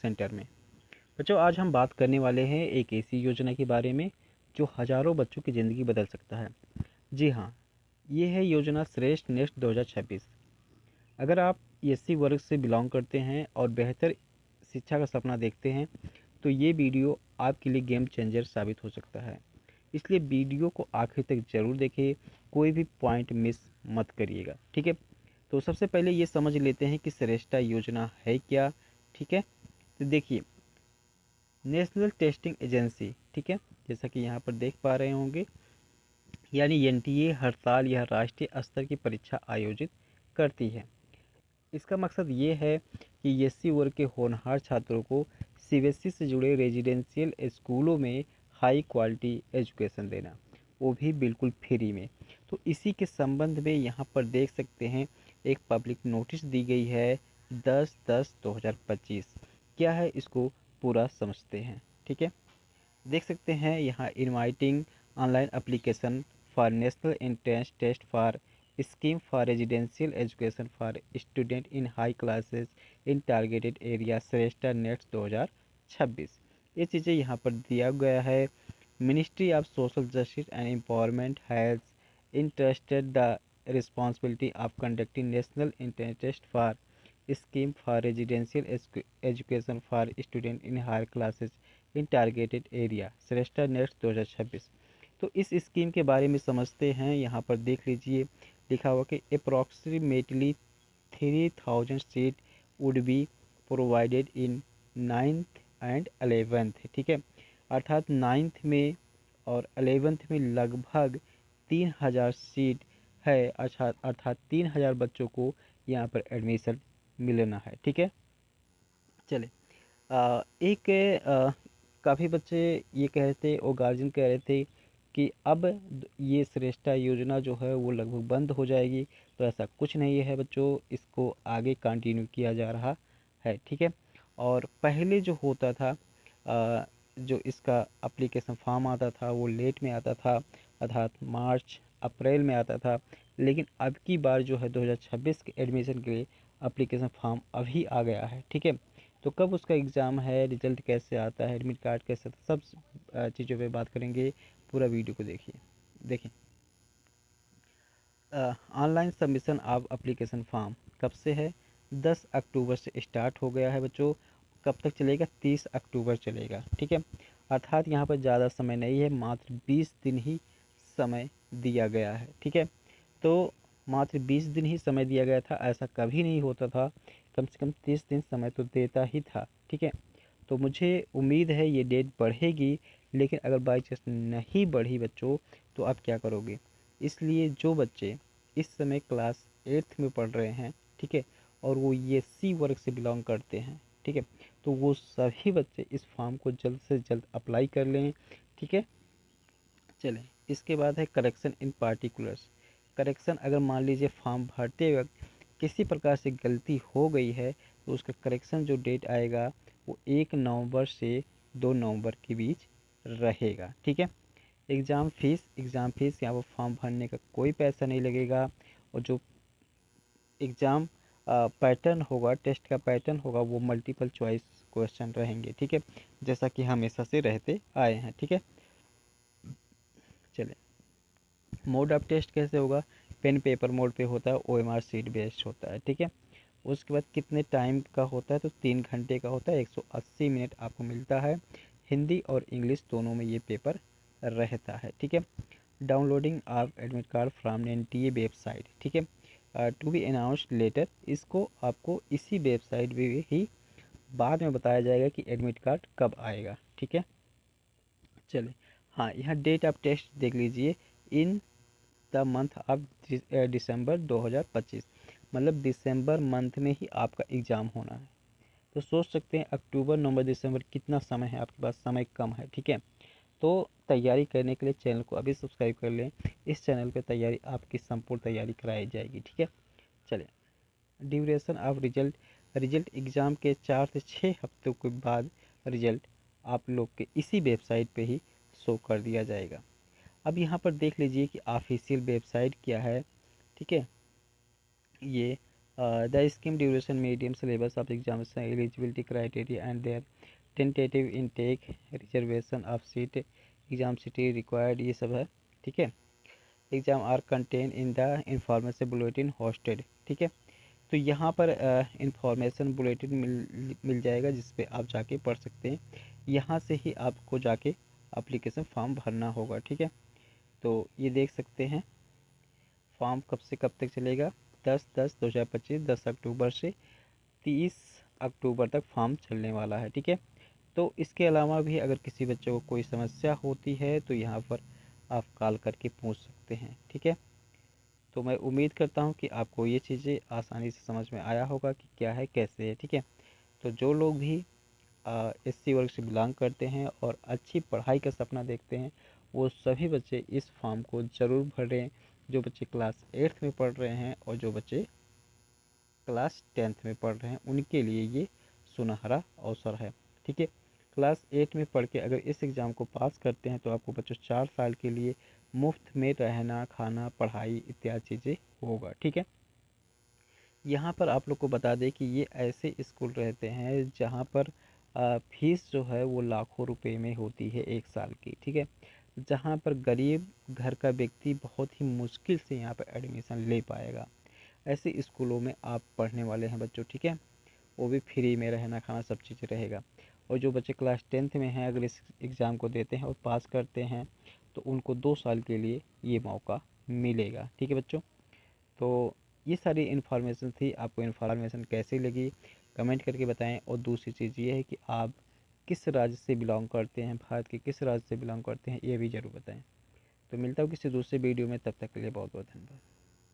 Centre में। बच्चों, आज हम बात करने वाले हैं एक ऐसी योजना के बारे में जो हजारों बच्चों की ज़िंदगी बदल सकता है। जी हाँ, ये है योजना श्रेष्ठ नेक्स्ट 2026। अगर आप एससी वर्ग से बिलोंग करते हैं और बेहतर शिक्षा का सपना देखते हैं तो ये वीडियो आपके लिए गेम चेंजर साबित हो सकता है। इसलिए वीडियो को आखिर तक ज़रूर देखें, कोई भी पॉइंट मिस मत करिएगा, ठीक है। तो सबसे पहले ये समझ लेते हैं कि श्रेष्ठा योजना है क्या। ठीक है, तो देखिए, नेशनल टेस्टिंग एजेंसी, ठीक है, जैसा कि यहाँ पर देख पा रहे होंगे, यानी एनटीए हर साल यह राष्ट्रीय स्तर की परीक्षा आयोजित करती है। इसका मकसद ये है कि एससी वर्ग के होनहार छात्रों को सीबीएसई से जुड़े रेजिडेंशियल स्कूलों में हाई क्वालिटी एजुकेशन देना, वो भी बिल्कुल फ्री में। तो इसी के संबंध में यहाँ पर देख सकते हैं एक पब्लिक नोटिस दी गई है 10/10/2025। क्या है, इसको पूरा समझते हैं। ठीक है, देख सकते हैं यहाँ inviting online application for national entrance test for scheme for residential education for student in high classes in targeted area Shreshta NETS 2026। ये चीज़ें यहाँ पर दिया गया है। Ministry of social justice and empowerment has interested the responsibility of conducting national entrance test for scheme for residential education for student in higher classes in targeted area Shreshta next 2026। तो इस scheme के बारे में समझते हैं। यहाँ पर देख लीजिए, लिखा हुआ कि approximately 3000 seat would be provided in 9th and 11th। ठीक है, अर्थात 9th में और 11th में लगभग 3000 सीट है, अर्थात 3000 बच्चों को यहाँ पर एडमिशन मिलना है। ठीक है, चले एक काफ़ी बच्चे ये कह रहे थे और गार्जियन कह रहे थे कि अब ये श्रेष्ठा योजना जो है वो लगभग बंद हो जाएगी। तो ऐसा कुछ नहीं है बच्चों, इसको आगे कंटिन्यू किया जा रहा है। ठीक है, और पहले जो होता था जो इसका एप्लीकेशन फॉर्म आता था वो लेट में आता था, अर्थात मार्च अप्रैल में आता था। लेकिन अब की बार जो है 2026 के एडमिशन के लिए एप्लीकेशन फॉर्म अभी आ गया है। ठीक है, तो कब उसका एग्ज़ाम है, रिजल्ट कैसे आता है, एडमिट कार्ड कैसे आता है, सब चीज़ों पे बात करेंगे। पूरा वीडियो को देखिए। देखें, online submission of application form कब से है? 10 अक्टूबर से स्टार्ट हो गया है बच्चों। कब तक चलेगा? 30 अक्टूबर चलेगा। ठीक है, अर्थात यहाँ पर ज़्यादा समय नहीं है, मात्र 20 दिन ही समय दिया गया है। ठीक है, तो मात्र 20 दिन ही समय दिया गया था, ऐसा कभी नहीं होता था। कम से कम 30 दिन समय तो देता ही था। ठीक है, तो मुझे उम्मीद है ये डेट बढ़ेगी। लेकिन अगर बाई चांस नहीं बढ़ी बच्चों तो आप क्या करोगे? इसलिए जो बच्चे इस समय क्लास 8th में पढ़ रहे हैं, ठीक है, और वो ये सी वर्ग से बिलोंग करते हैं, ठीक है, तो वो सभी बच्चे इस फॉर्म को जल्द से जल्द अप्लाई कर लें। ठीक है, चलें, इसके बाद है करेक्शन इन पार्टिकुलर्स। करेक्शन, अगर मान लीजिए फॉर्म भरते वक्त किसी प्रकार से गलती हो गई है तो उसका करेक्शन जो डेट आएगा वो 1 नवंबर से 2 नवंबर के बीच रहेगा। ठीक है, एग्ज़ाम फीस यहाँ पर फॉर्म भरने का कोई पैसा नहीं लगेगा। और जो एग्ज़ाम पैटर्न होगा, टेस्ट का पैटर्न होगा, वो मल्टीपल चॉइस क्वेश्चन रहेंगे। ठीक है, जैसा कि हमेशा से रहते आए हैं। ठीक है, चलें, मोड ऑफ टेस्ट कैसे होगा? पेन पेपर मोड पे होता है, ओएमआर शीट बेस्ड होता है। ठीक है, उसके बाद कितने टाइम का होता है? तो 3 घंटे का होता है, 180 मिनट आपको मिलता है। हिंदी और इंग्लिश दोनों में ये पेपर रहता है। ठीक है, downloading of admit card from NTA website. ठीक है, टू बी अनाउंस्ड लेटर, इसको आपको इसी वेबसाइट पे ही बाद में बताया जाएगा कि एडमिट कार्ड कब आएगा। ठीक है, चलिए, हाँ, यहाँ डेट ऑफ टेस्ट देख लीजिए, in the month of December 2025, मतलब दिसंबर मंथ में ही आपका एग्ज़ाम होना है। तो सोच सकते हैं अक्टूबर नवंबर दिसंबर कितना समय है आपके पास? समय कम है। ठीक है, तो तैयारी करने के लिए चैनल को अभी सब्सक्राइब कर लें। इस चैनल पे तैयारी, आपकी संपूर्ण तैयारी कराई जाएगी। ठीक है, चलें, duration of result. Result exam के 4 से 6 हफ्तों के बाद रिजल्ट आप लोग के इसी वेबसाइट पे ही शो कर दिया जाएगा। अब यहाँ पर देख लीजिए कि ऑफिशियल वेबसाइट क्या है। ठीक है, ये the scheme duration medium syllabus of examination eligibility criteria and their tentative intake reservation of seat exam city required, ये सब है। ठीक है, exam are contain in the information bulletin hosted. ठीक है, तो यहाँ पर इंफॉर्मेशन बुलेटिन मिल जाएगा जिस पे आप जाके पढ़ सकते हैं। यहाँ से ही आपको जाके एप्लीकेशन फॉर्म भरना होगा। ठीक है, तो ये देख सकते हैं फॉर्म कब से कब तक चलेगा, 10/10/2025, 10 अक्टूबर से 30 अक्टूबर तक फॉर्म चलने वाला है। ठीक है, तो इसके अलावा भी अगर किसी बच्चे को कोई समस्या होती है तो यहाँ पर आप कॉल करके पूछ सकते हैं। ठीक है, तो मैं उम्मीद करता हूँ कि आपको ये चीज़ें आसानी से समझ में आया होगा कि क्या है कैसे है। ठीक है, तो जो लोग भी एससी वर्ग से बिलोंग करते हैं और अच्छी पढ़ाई का सपना देखते हैं वो सभी बच्चे इस फॉर्म को ज़रूर भरें। जो बच्चे क्लास 8th में पढ़ रहे हैं और जो बच्चे क्लास 10th में पढ़ रहे हैं उनके लिए ये सुनहरा अवसर है। ठीक है, क्लास 8 में पढ़ के अगर इस एग्ज़ाम को पास करते हैं तो आपको बच्चों 4 साल के लिए मुफ्त में रहना खाना पढ़ाई इत्यादि चीज़ें होगा। ठीक है, यहाँ पर आप लोग को बता दें कि ये ऐसे स्कूल रहते हैं जहाँ पर फीस जो है वो लाखों रुपए में होती है 1 साल की। ठीक है, जहाँ पर गरीब घर का व्यक्ति बहुत ही मुश्किल से यहाँ पर एडमिशन ले पाएगा। ऐसे स्कूलों में आप पढ़ने वाले हैं बच्चों। ठीक है, वो भी फ्री में रहना खाना सब चीज़ रहेगा। और जो बच्चे क्लास 10th में हैं अगर इस एग्ज़ाम को देते हैं और पास करते हैं तो उनको 2 साल के लिए ये मौका मिलेगा। ठीक है बच्चों, तो ये सारी इन्फॉर्मेशन थी। आपको इन्फॉर्मेशन कैसी लगी कमेंट करके बताएं। और दूसरी चीज़ ये है कि आप किस राज्य से बिलोंग करते हैं, भारत के किस राज्य से बिलोंग करते हैं, ये भी ज़रूर बताएं। तो मिलता हूँ किसी दूसरे वीडियो में, तब तक के लिए बहुत बहुत धन्यवाद।